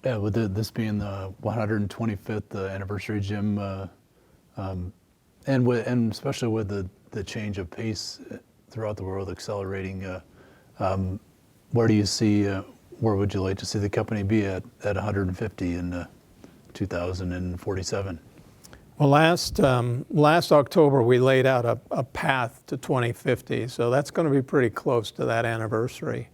Yeah, with this being the 125th anniversary, Jim, and especially with the change of pace throughout the world accelerating, where do you see, where would you like to see the company be at 150 in 2047? Well, last October we laid out a path to 2050, so that's going to be pretty close to that anniversary.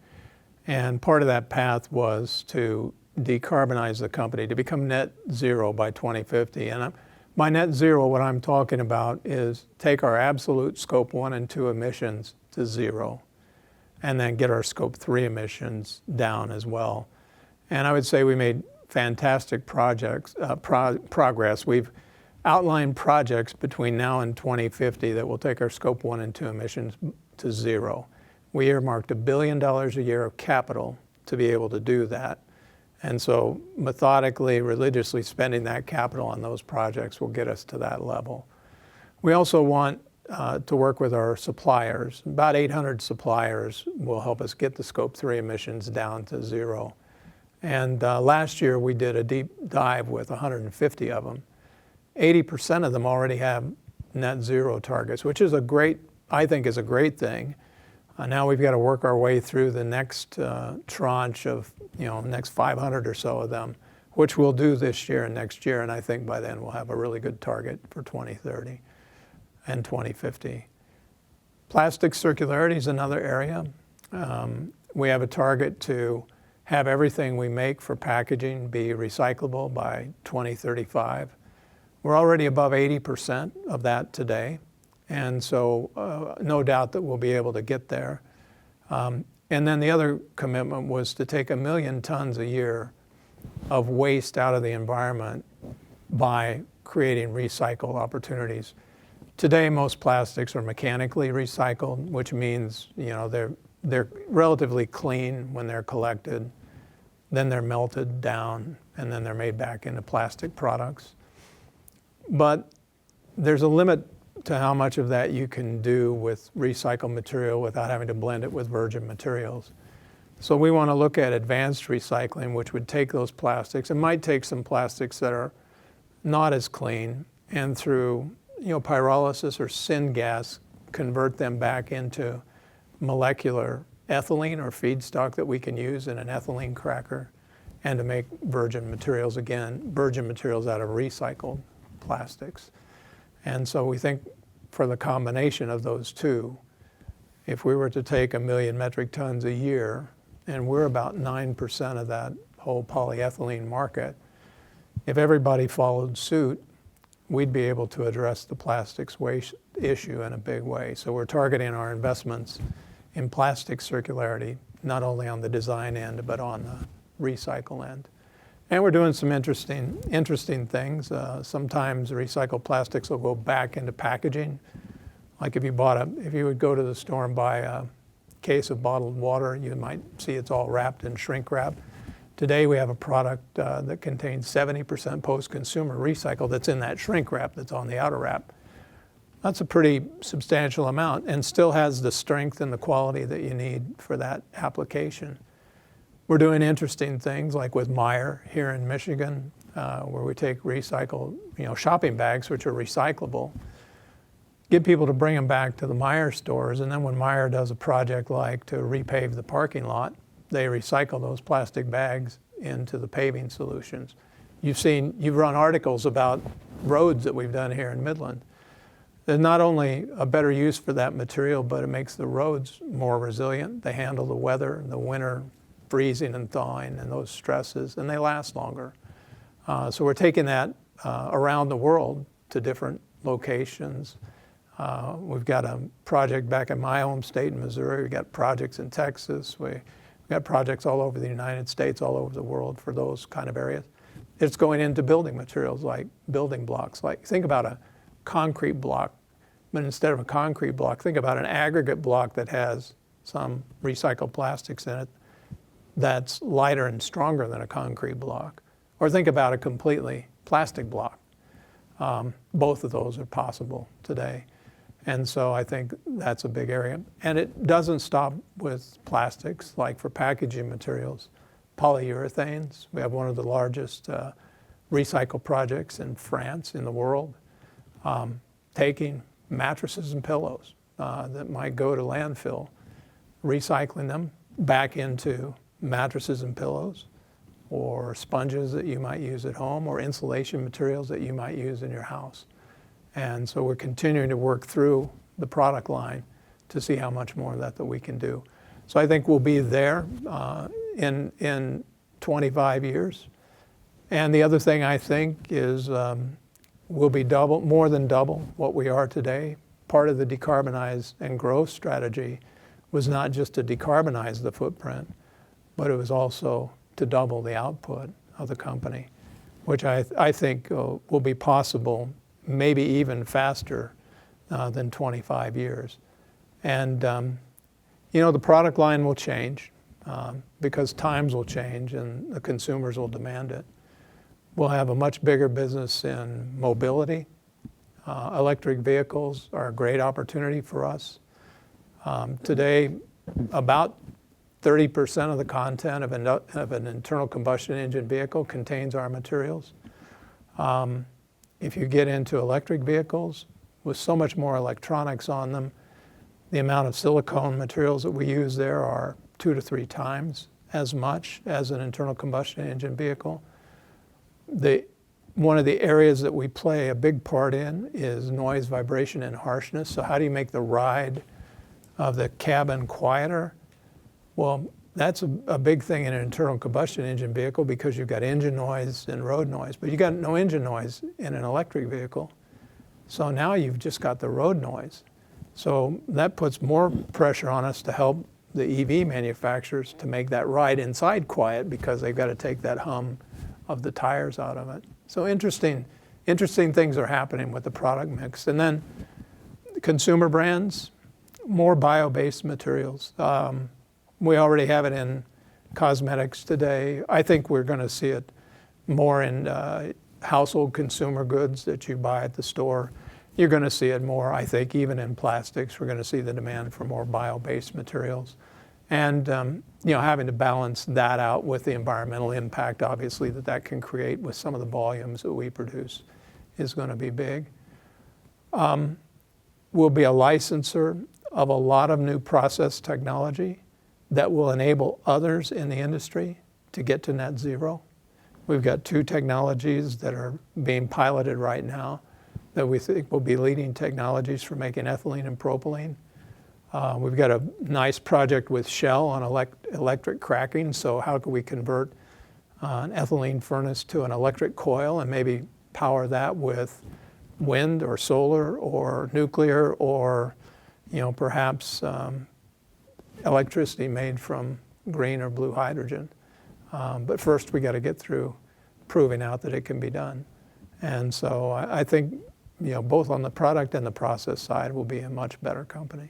And part of that path was to decarbonize the company, to become net zero by 2050. And by net zero, what I'm talking about is take our absolute scope 1 and 2 emissions to zero, and then get our scope 3 emissions down as well. And I would say we made fantastic progress. We've outlined projects between now and 2050 that will take our scope 1 and 2 emissions to zero. We earmarked $1 billion a year of capital to be able to do that. And so methodically, religiously spending that capital on those projects will get us to that level. We also want to work with our suppliers. About 800 suppliers will help us get the scope 3 emissions down to zero. And last year we did a deep dive with 150 of them. 80% of them already have net zero targets, which is I think is a great thing. Now we've got to work our way through the next tranche of, next 500 or so of them, which we'll do this year and next year. And I think by then we'll have a really good target for 2030 and 2050. Plastic circularity is another area. We have a target to have everything we make for packaging be recyclable by 2035. We're already above 80% of that today, and so no doubt that we'll be able to get there. And then the other commitment was to take 1 million tons a year of waste out of the environment by creating recycle opportunities. Today, most plastics are mechanically recycled, which means they're relatively clean when they're collected, then they're melted down, and then they're made back into plastic products. But there's a limit to how much of that you can do with recycled material without having to blend it with virgin materials. So we want to look at advanced recycling, which would take those plastics. It might take some plastics that are not as clean, and through pyrolysis or syngas, convert them back into molecular ethylene or feedstock that we can use in an ethylene cracker, and to make virgin materials out of recycled plastics. And so we think for the combination of those two, if we were to take 1 million metric tons a year, and we're about 9% of that whole polyethylene market, if everybody followed suit, we'd be able to address the plastics waste issue in a big way. So we're targeting our investments in plastic circularity, not only on the design end, but on the recycle end. And we're doing some interesting things. Sometimes recycled plastics will go back into packaging. Like if you would go to the store and buy a case of bottled water, you might see it's all wrapped in shrink wrap. Today we have a product that contains 70% post-consumer recycle that's in that shrink wrap that's on the outer wrap. That's a pretty substantial amount, and still has the strength and the quality that you need for that application. We're doing interesting things like with Meijer here in Michigan, where we take recycled, shopping bags, which are recyclable, get people to bring them back to the Meijer stores, and then when Meijer does a project like to repave the parking lot, they recycle those plastic bags into the paving solutions. You've run articles about roads that we've done here in Midland. There's not only a better use for that material, but it makes the roads more resilient. They handle the weather, the winter freezing and thawing and those stresses, and they last longer. So we're taking that around the world to different locations. We've got a project back in my home state in Missouri. We've got projects in Texas. We've got projects all over the United States, all over the world for those kind of areas. It's going into building materials like building blocks. Like think about a concrete block, but instead of a concrete block, think about an aggregate block that has some recycled plastics in it that's lighter and stronger than a concrete block. Or think about a completely plastic block. Both of those are possible today. And so I think that's a big area. And it doesn't stop with plastics, like for packaging materials. polyurethanes. We have one of the largest recycle projects in France, in the world, taking mattresses and pillows that might go to landfill, recycling them back into mattresses and pillows, or sponges that you might use at home, or insulation materials that you might use in your house. And so we're continuing to work through the product line to see how much more of that we can do. So I think we'll be there in 25 years. And the other thing I think is we'll be more than double what we are today. Part of the decarbonize and grow strategy was not just to decarbonize the footprint, but it was also to double the output of the company, which I think will be possible maybe even faster than 25 years. And the product line will change because times will change and the consumers will demand it. We'll have a much bigger business in mobility. Electric vehicles are a great opportunity for us. Today, about 30% of the content of an internal combustion engine vehicle contains our materials. If you get into electric vehicles, with so much more electronics on them, the amount of silicone materials that we use there are 2 to 3 times as much as an internal combustion engine vehicle. One of the areas that we play a big part in is noise, vibration, and harshness. So how do you make the ride of the cabin quieter? Well, that's a big thing in an internal combustion engine vehicle because you've got engine noise and road noise, but you got no engine noise in an electric vehicle. So now you've just got the road noise. So that puts more pressure on us to help the EV manufacturers to make that ride inside quiet because they've got to take that hum of the tires out of it. So interesting things are happening with the product mix. And then consumer brands, more bio-based materials. We already have it in cosmetics today. I think we're going to see it more in household consumer goods that you buy at the store. You're going to see it more, I think, even in plastics. We're going to see the demand for more bio-based materials. And having to balance that out with the environmental impact, obviously, that can create with some of the volumes that we produce is going to be big. We'll be a licensor of a lot of new process technology that will enable others in the industry to get to net zero. We've got 2 technologies that are being piloted right now that we think will be leading technologies for making ethylene and propylene. We've got a nice project with Shell on electric cracking. So how can we convert an ethylene furnace to an electric coil and maybe power that with wind or solar or nuclear or perhaps electricity made from green or blue hydrogen. But first we got to get through proving out that it can be done. And so I think both on the product and the process side will be a much better company.